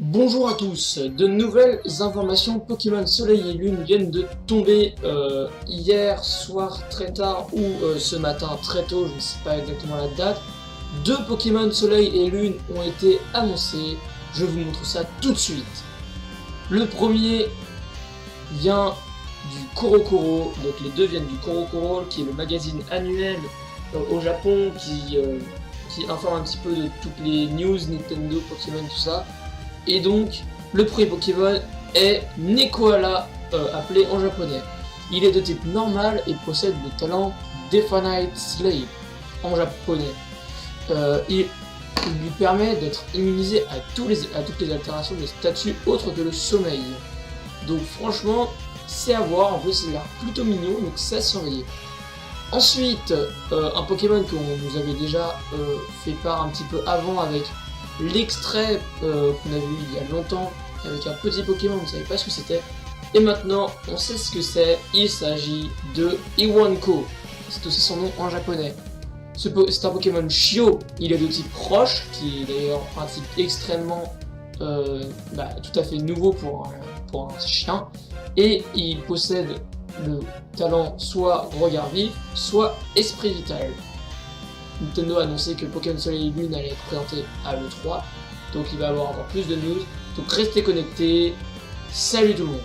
Bonjour à tous, de nouvelles informations Pokémon Soleil et Lune viennent de tomber hier soir très tard ou ce matin très tôt, je ne sais pas exactement la date. Deux Pokémon Soleil et Lune ont été annoncés, je vous montre ça tout de suite. Le premier vient du Korokoro, donc les deux viennent du Korokoro qui est le magazine annuel au Japon qui informe un petit peu de toutes les news, Nintendo, Pokémon, tout ça. Et donc, le premier Pokémon est Nekoala, appelé en japonais. Il est de type normal et possède le talent Definite Slave, en japonais. Il lui permet d'être immunisé à toutes les altérations de statut autres que le sommeil. Donc franchement, c'est à voir, en plus il a l'air plutôt mignon, donc c'est à surveiller. Ensuite, un Pokémon qu'on nous avait déjà fait part un petit peu avant avec l'extrait qu'on avait eu il y a longtemps avec un petit Pokémon, on ne savait pas ce que c'était. Et maintenant, on sait ce que c'est, il s'agit de Iwanko. C'est aussi son nom en japonais. C'est un Pokémon Chio, il est de type roche, qui est d'ailleurs un type extrêmement tout à fait nouveau pour un chien. Et il possède le talent soit regard vif, soit esprit vital. Nintendo a annoncé que Pokémon Soleil et Lune allait être présenté à l'E3, donc il va y avoir encore plus de news. Donc restez connectés, salut tout le monde.